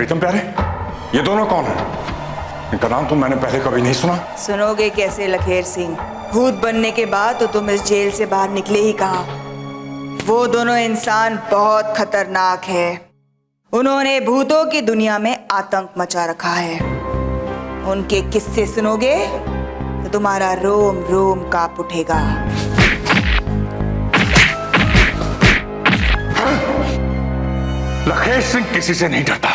प्रीतम प्यारे, ये दोनों कौन है? इनका नाम तो मैंने पहले कभी नहीं सुना। सुनोगे कैसे लखेर सिंह? भूत बनने के बाद तो तुम इस जेल से बाहर निकले ही कहाँ। वो दोनों इंसान बहुत खतरनाक है। उन्होंने भूतों की दुनिया में आतंक मचा रखा है। उनके किस्से सुनोगे तो तुम्हारा रोम रोम कांप उठेगा। लखेर सिंह किसी से नहीं डरता।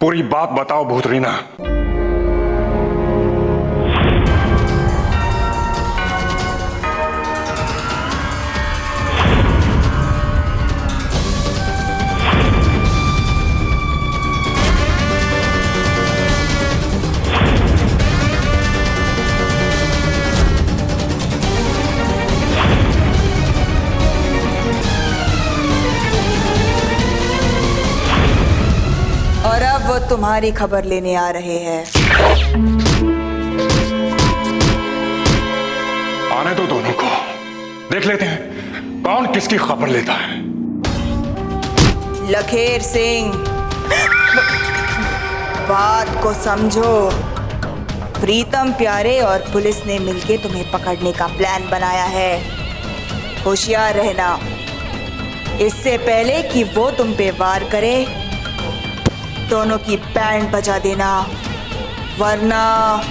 पूरी बात बताओ भूतरीना। और अब वो तुम्हारी खबर लेने आ रहे हैं। आने दो दोनों को, देख लेते हैं कौन किसकी खबर लेता है। लखेर सिंह, बात को समझो। प्रीतम प्यारे और पुलिस ने मिलकर तुम्हें पकड़ने का प्लान बनाया है। होशियार रहना। इससे पहले कि वो तुम पे वार करे, दोनों की बैंड बजा देना, वरना।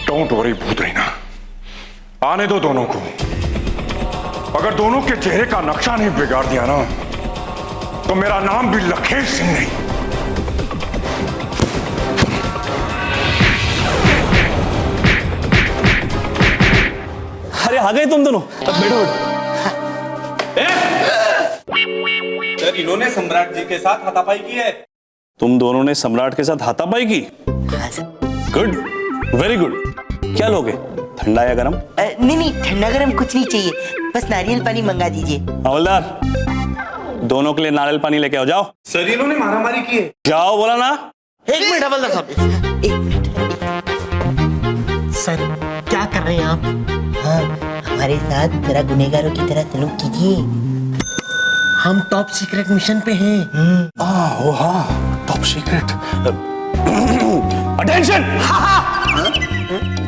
डोंट वरी भूतरीना, आने दो दोनों को। अगर दोनों के चेहरे का नक्शा नहीं बिगाड़ दिया ना, तो मेरा नाम भी लखेर सिंह नहीं। अरे आ गए तुम दोनों, अब बैठो। सर, इन्होंने सम्राट जी के साथ हाथापाई की है। तुम दोनों ने सम्राट के साथ हाथापाई की? Good, very good. क्या लोगे, ठंडा या गरम? नहीं नहीं, ठंडा गरम कुछ नहीं चाहिए, बस नारियल पानी मंगा दीजिए। हवलदार, दोनों के लिए नारियल पानी लेके आओ, जाओ। सर, इन्होंने मारामारी की है। जाओ, बोला ना। एक मिनट हवलदार साहब, एक मिनट। सर, क्या कर रहे हैं आप? हाँ, हमारे साथ जरा गुनहगारों की तरह सलूक कीजिए। हम टॉप सीक्रेट मिशन पे हैं। Top secret. अटेंशन!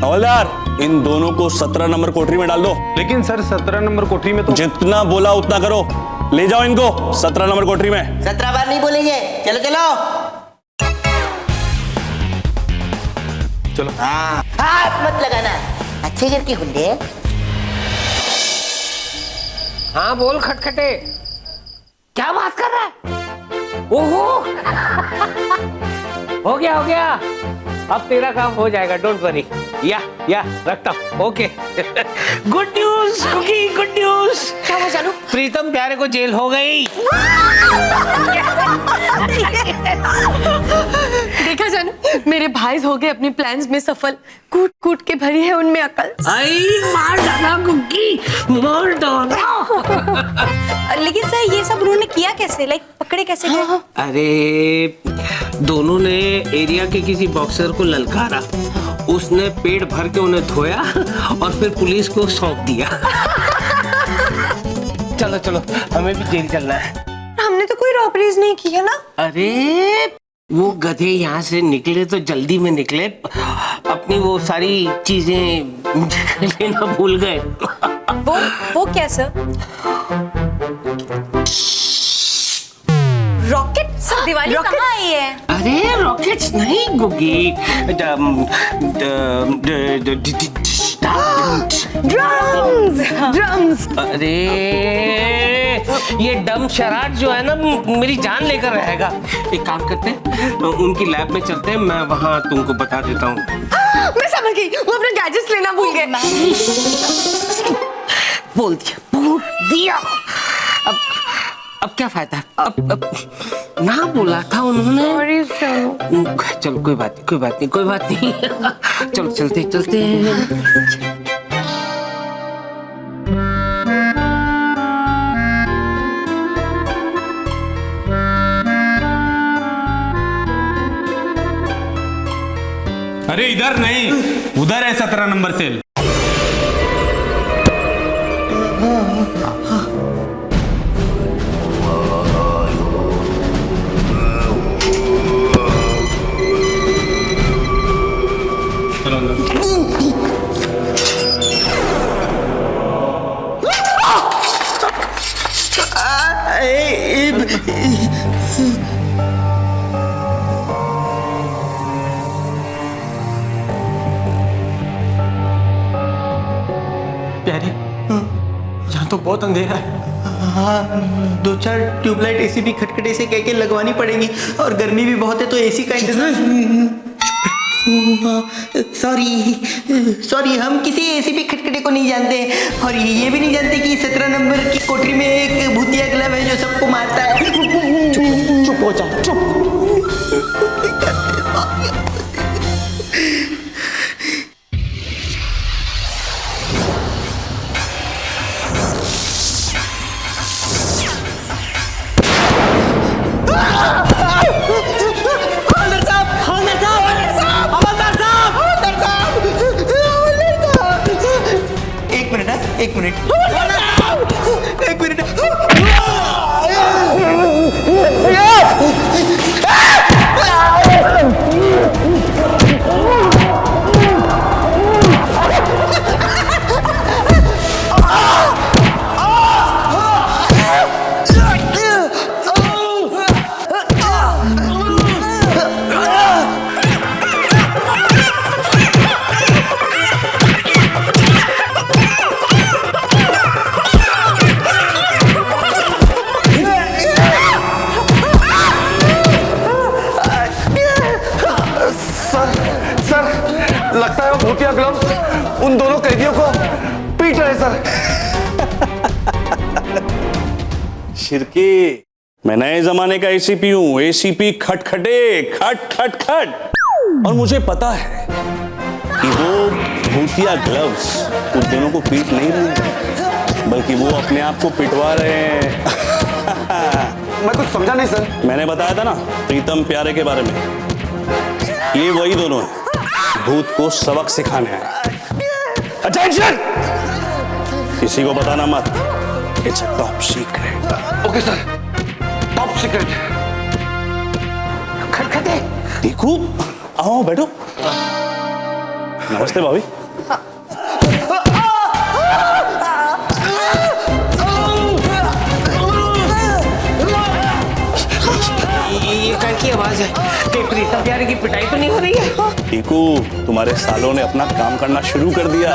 हवलदार, इन दोनों को 17 नंबर कोठरी में डाल दो। लेकिन सर, 17 नंबर कोठरी में तो जितना बोला उतना करो। ले जाओ इनको 17 नंबर कोठरी में। 17 बार नहीं बोलेंगे। चलो चलो चलो। हाँ, हाथ मत लगाना, अच्छे घर के गुंडे। हाँ बोल खटखटे, क्या बात कर रहा है? ओहो हो गया, अब तेरा काम हो जाएगा, डोंट वरी। या रखता हूँ, okay. Good news Cookie, good news. क्या हुआ जानू? प्रीतम प्यारे को जेल हो गई। देखा जानू, मेरे भाई हो गए अपने प्लान्स में सफल। कूट कूट के भरी है उनमें अकल। आई मार डाला कुकी, मार डाला। लेकिन सर, ये सब उन्होंने किया कैसे? लाइक पकड़े कैसे गए? अरे दोनों ने एरिया के किसी बॉक्सर को ललकारा, उसने पेट भर के उन्हें धोया और फिर पुलिस को सौंप दिया। चलो चलो, हमें भी जेल चलना है। हमने तो कोई रॉबरीज नहीं की है ना? अरे वो गधे यहाँ से निकले तो जल्दी में निकले, अपनी वो सारी चीजें लेना भूल गए। वो क्या सर? रॉकेट? सर, दिवाली कहाँ आई है? अरे रॉकेट्स नहीं गुगी, ड्रम्स। अरे ये डम शराट जो है ना, मेरी जान लेकर रहेगा। एक काम करते हैं, उनकी लैब में चलते हैं, मैं वहां तुमको बता देता हूँ। मैं समझ गई, वो अपने गैजेट्स लेना भूल गए। बोल दिया। अब क्या फायदा? अब ना बोला था उन्होंने। चलो कोई बात नहीं। चलो चलते हैं। अरे इधर नहीं, उधर है 17 नंबर सेल। प्यारे, यहाँ तो बहुत अंधेरा है। हाँ, 2-4 ट्यूबलाइट एसी भी खटखटे से कह के लगवानी पड़ेगी और गर्मी भी बहुत है तो एसी का इंतजाम। सॉरी, हम किसी एसी भी खटखटे को नहीं जानते और ये भी नहीं जानते कि 17 नंबर की कोठरी में एक भूतिया क्लब है जो सबको मारता है। चुप हो जा, चुप। एक मिनट। लगता है वो भूतिया ग्लव्स उन दोनों कैदियों को पीट रहे सर। शिरकी, मैं नए जमाने का एसीपी हूं। एसीपी खटखटे, खट खट खट। और मुझे पता है कि वो भूतिया ग्लव्स उन दोनों को पीट नहीं रहे हैं, बल्कि वो अपने आप को पिटवा रहे हैं। मैं कुछ समझा नहीं सर। मैंने बताया था ना प्रीतम प्यारे के बारे में। ये वही दोनों हैं, भूत को सबक सिखाने आए। अटेंशन! किसी को बताना मत। It's a top secret. Okay sir, top secret. खटखटे। देखो, आओ बैठो। नमस्ते भाभी। ये क्या की आवाज है? कहीं प्रीतम प्यारे की पिटाई तो नहीं हो रही है? टीकू, तुम्हारे सालों ने अपना काम करना शुरू कर दिया।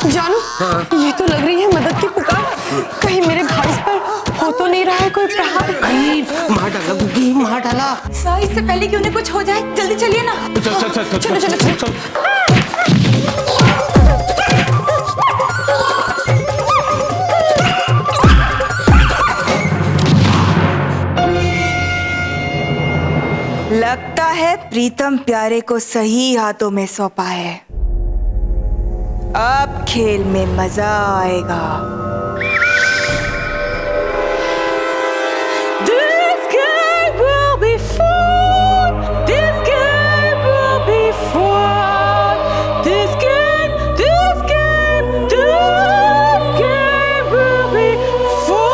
जानू, ये तो लग रही है मदद की पुकार। कहीं मेरे भाई पर हो तो नहीं रहा है कोई प्रहार? कहीं मार डाला गुग्गी, मार डाला। सर, इससे पहले कि उन्हें कुछ हो जाए, जल्दी चलिए ना। चल चल। लगता है प्रीतम प्यारे को सही हाथों में सौंपा है। अब खेल में मजा आएगा। This game will be fun. This game will be fun. This game will be fun.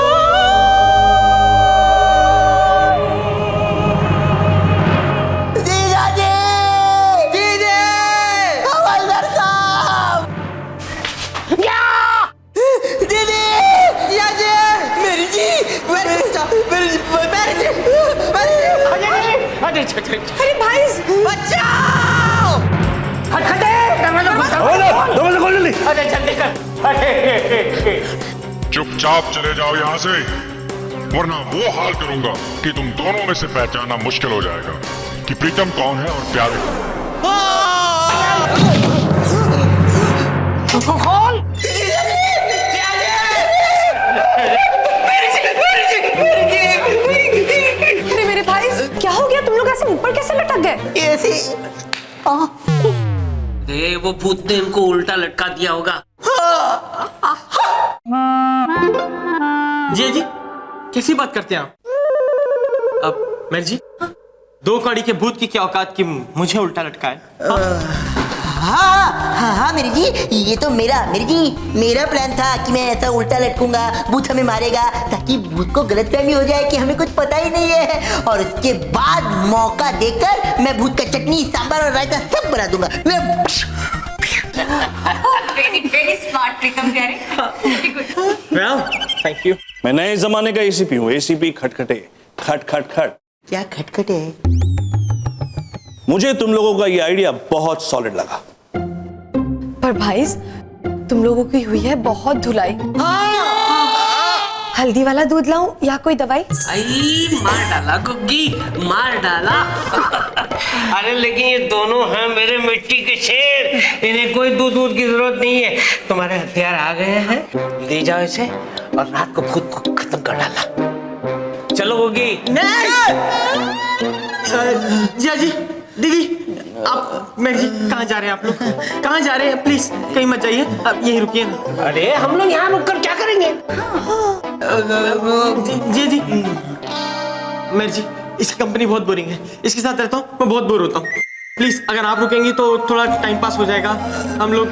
अरे भाई, बचाओ! खटखटे, दरवाजा खोल जल्दी। अरे जल्दी कर। चुपचाप चले जाओ यहाँ से, वरना वो हाल करूंगा कि तुम दोनों में से पहचानना मुश्किल हो जाएगा कि प्रीतम कौन है और प्यारे कौन। खोल। अरे मेरे भाई, क्या हो गया? तुम लोग ऐसे ऊपर कैसे लटक गए? ऐसे अरे वो भूत ने इनको उल्टा लटका दिया होगा। जी जी, कैसी बात करते हैं आप? अब मेर जी, 2 कौड़ी के भूत की क्या औकात कि मुझे उल्टा लटकाए? हाँ मेरी जी, ये तो मेरा प्लान था कि मैं ऐसा उल्टा लटकूंगा, भूत हमें मारेगा ताकि भूत को गलतफहमी हो जाए कि हमें कुछ पता ही नहीं है, और उसके बाद मौका देकर मैं भूत का चटनी, सांभर और रायता सब बना दूंगा। वेरी स्मार्ट प्रीतम प्यारे। Thank you. मैं नए जमाने का एसीपी हूँ, एसीपी खटखटे, खट खट खट। क्या खटखटे है? मुझे तुम लोगों का ये आइडिया बहुत सॉलिड लगा। पर भाई तुम लोगों की हुई है बहुत धुलाई। हल्दी वाला दूध लाऊं या कोई दवाई? आई मार डाला गुग्गी, मार डाला। अरे लेकिन ये दोनों हैं मेरे मिट्टी के शेर, इन्हें कोई दूध की जरूरत नहीं है। तुम्हारे हथियार आ गए हैं, ले जाओ इसे और रात को भूत को खत्म कर डाला। चलो गुग्गी। जिया जी, दीदी, आप मेरे जी कहाँ जा रहे हैं? आप लोग कहाँ जा रहे हैं? प्लीज कहीं मत जाइए, आप यहीं रुकिए ना। अरे हम लोग यहाँ रुक कर क्या करेंगे? जी जी, मेरे जी इसकी कंपनी बहुत बोरिंग है, इसके साथ रहता हूँ मैं बहुत बोर होता हूँ। प्लीज अगर आप रुकेंगी तो थोड़ा टाइम पास हो जाएगा। हम लोग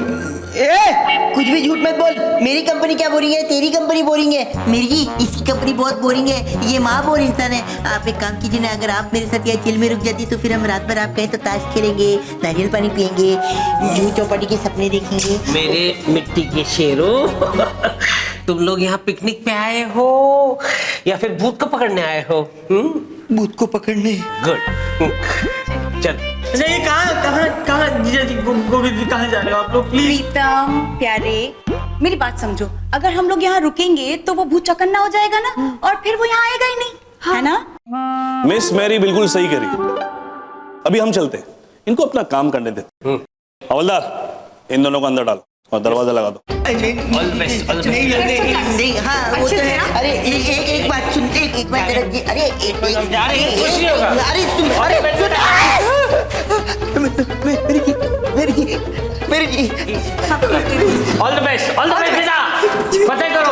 कुछ भी झूठ मत बोल। मेरी कंपनी क्या बोरिंग है? तेरी कंपनी बोरिंग है। मेरी जी इसकी कंपनी बहुत बोरिंग है, ये माँ बोर इंसान है। आप एक काम कीजिए ना, अगर आप मेरे साथ यहाँ जेल में रुक जाती तो फिर हम रात भर आप कहें तो ताश खेलेंगे, नारियल पानी पियेंगे, जूह चौपाटी के सपने देखेंगे। मेरे मिट्टी के शेरों, तुम लोग यहाँ पिकनिक पे आए हो या फिर भूत को पकड़ने आए हो? भूत को पकड़ने। गुड, चल। अच्छा ये कहाँ जीजा जी, गोविंद जी कहाँ जा रहे हो आप लोग? प्लीज। प्रीतम प्यारे, मेरी बात समझो। अगर हम लोग यहाँ रुकेंगे तो वो भूत चौकन्ना हो जाएगा ना, और फिर वो यहाँ आएगा ही नहीं, है ना? मिस मैरी बिल्कुल सही करी। अभी हम चलते हैं, इनको अपना काम करने देते। हवलदार, इन दोनों को अंदर डालो और दरवाजा लगा दो। All best, all best. नहीं, हाँ वो तो है। अरे एक बात सुन, एक बात अरे कुछ नहीं होगा। अरे सुन, मेरी जी all the best, all the best बेटा, पता करो।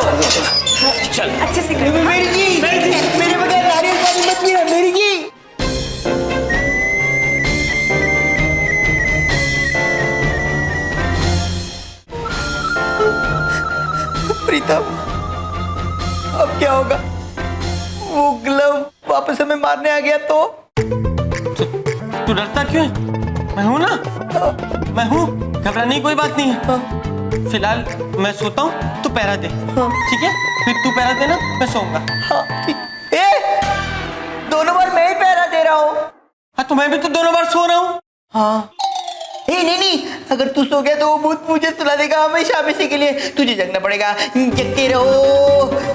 चल अच्छे से मेरी जी मेरे बगैर नारियल पानी मत पिया मेरी जी। प्रीतम, अब क्या होगा? वो ग्लव वापस हमें मारने आ गया तो? तू डरता क्यों है? मैं हूं ना, मैं हूं, घबराने की कोई बात नहीं है। फिलहाल मैं सोता हूँ, तू पहरा दे, ठीक है? फिर तू पहरा देना, मैं सोऊंगा। हाँ ठीक। दोनों बार मैं ही पहरा दे रहा हूँ। हाँ तो मैं भी तो दोनों बार सो रहा हूँ। हाँ नहीं, अगर तू सो गया तो वो भूत मुझे सुला देगा हमेशा हमेशा के लिए। तुझे जगना पड़ेगा। जगते रहो,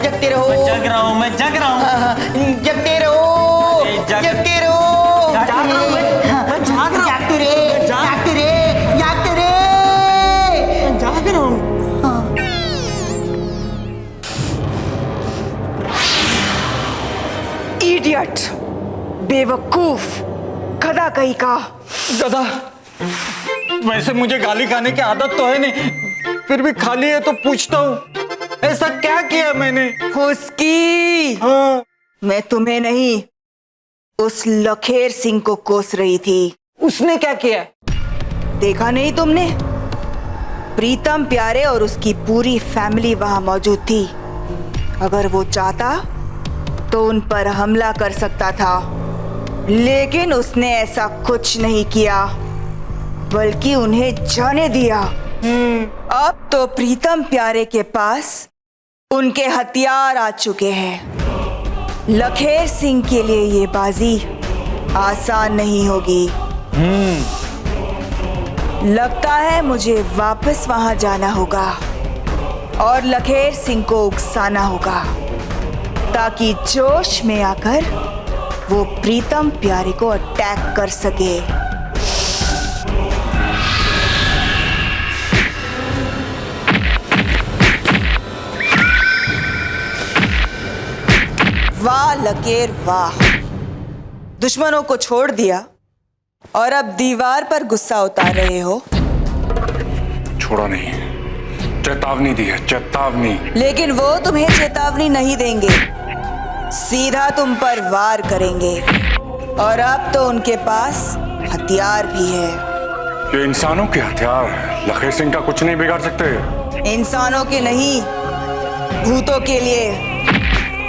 जगते रहो। मैं जग रहा हूँ, मैं जग रहा हूँ। जगते रहो, जगते रहो। जागते रे, जागते रे, जागते रे। जाग रहा हूँ। इडियट, बेवकूफ, गधा कहीं का। गधा? वैसे मुझे गाली खाने की आदत तो है नहीं, फिर भी खाली है तो पूछता हूँ, ऐसा क्या किया मैंने? उसकी हाँ। मैं तुम्हें नहीं, उस लखेर सिंह को कोस रही थी। उसने क्या किया? देखा नहीं तुमने? प्रीतम प्यारे और उसकी पूरी फैमिली वहां मौजूद थी। अगर वो चाहता तो उन पर हमला कर सकता था, लेकिन उसने ऐसा कुछ नहीं किया, बल्कि उन्हें जाने दिया। अब तो प्रीतम प्यारे के पास उनके हथियार आ चुके हैं। लखेर सिंह के लिए ये बाजी आसान नहीं होगी। लगता है मुझे वापस वहां जाना होगा और लखेर सिंह को उकसाना होगा, ताकि जोश में आकर वो प्रीतम प्यारे को अटैक कर सके। वाह लकेर वाह, दुश्मनों को छोड़ दिया और अब दीवार पर गुस्सा उतार रहे हो। छोड़ा नहीं, चेतावनी दी है, चेतावनी। लेकिन वो तुम्हें चेतावनी नहीं देंगे, सीधा तुम पर वार करेंगे। और अब तो उनके पास हथियार भी है। ये इंसानों के हथियार लखेर सिंह का कुछ नहीं बिगाड़ सकते। इंसानों के नहीं, भूतों के लिए।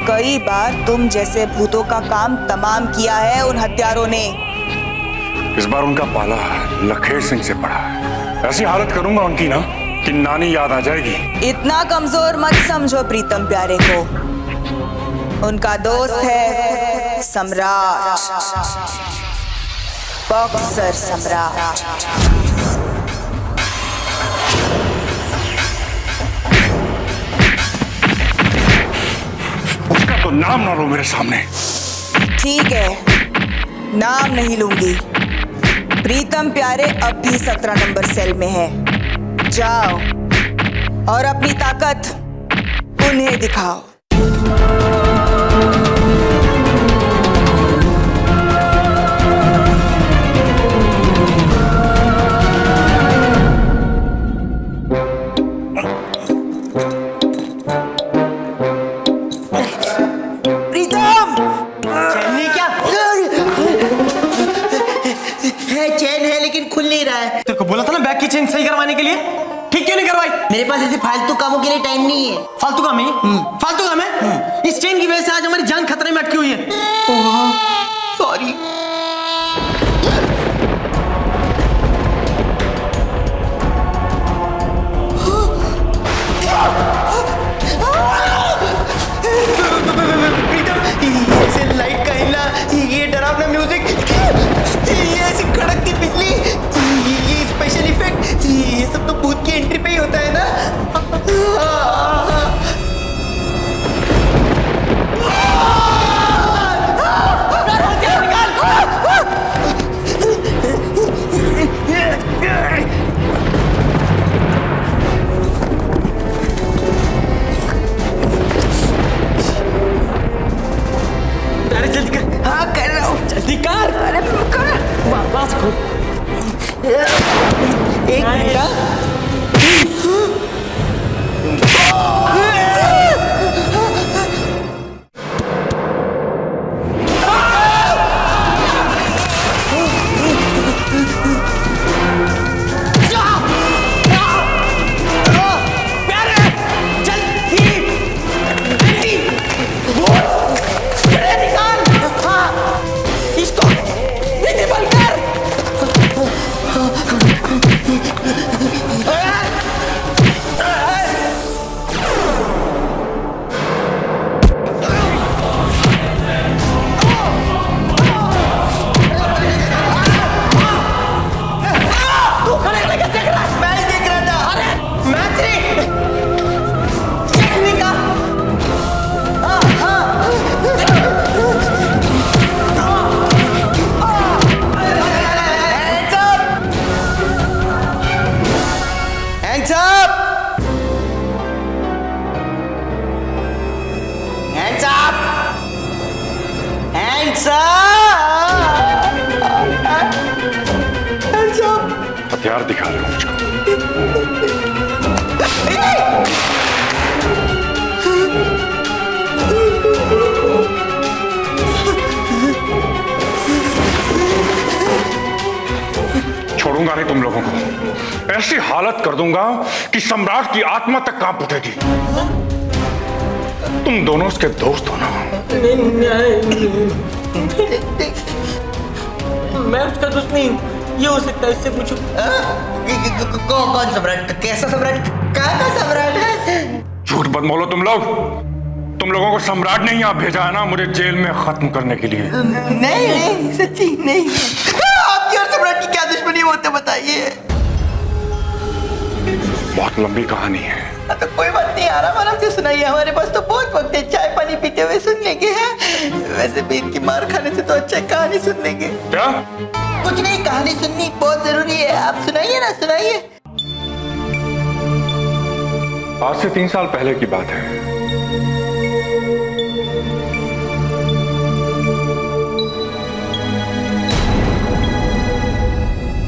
कई बार तुम जैसे भूतों का काम तमाम किया है उन हत्यारों ने। इस बार उनका पाला लखेर सिंह से पड़ा है। ऐसी हालत करूंगा उनकी ना कि नानी याद आ जाएगी। इतना कमजोर मत समझो प्रीतम प्यारे को। उनका दोस्त है सम्राट, बॉक्सर सम्राट। उसका तो नाम ना लो मेरे सामने। ठीक है, नाम नहीं लूंगी। प्रीतम प्यारे अब भी 17 नंबर सेल में है। जाओ और अपनी ताकत उन्हें दिखाओ। प्रीतम! चैन क्या? है चैन है लेकिन खुल नहीं रहा है। तेरे को बोला था ना बैग की चेन सही करवाने के लिए, ठीक क्यों नहीं करवाई? मेरे पास ऐसे फालतू कामों के लिए टाइम नहीं है। फालतू काम है? फालतू काम है? इस चेन की वजह से आज हमारी जान खतरे में अटकी हुई है। सॉरी। ऐसे लाइट का हिलना, ये डरावना म्यूजिक, ये ऐसी कड़कती बिजली, ये स्पेशल इफेक्ट, ये सब तो भूत की एंट्री पे ही होता है ना। अरे जल्दी कर। हाँ कर रहा हूँ। जल्दी कर। अरे कर। बस खोल। एक मिनट। हथियार दिखा रहे हो मुझको। छोड़ूंगा नहीं तुम लोगों को। ऐसी हालत कर दूंगा कि सम्राट की आत्मा तक कांप उठेगी। तुम दोनों उसके दोस्त हो ना? मैं उसका दोस्त नहीं हूँ। ये हो सकता है, इससे पूछो। कौन सम्राट? कैसा सम्राट? कहाँ का सम्राट है? झूठ मत बोलो तुम लोग। तुम लोगों को सम्राट ने यहाँ भेजा है ना मुझे जेल में खत्म करने के लिए। नहीं नहीं, सच्ची नहीं। आपकी और सम्राट की क्या दुश्मनी होते बताइए। बहुत लंबी कहानी है। तो कोई बात नहीं, आराम आराम से सुनाइए। हमारे पास तो बहुत वक्त है, चाय पानी पीते हुए सुन लेंगे। हैं वैसे भी इनकी मार खाने से तो अच्छा कहानी सुन लेंगे। क्या? कुछ नहीं, कहानी सुननी बहुत जरूरी है। आप सुनाइए ना, सुनाइए। आज से 3 साल पहले की बात है।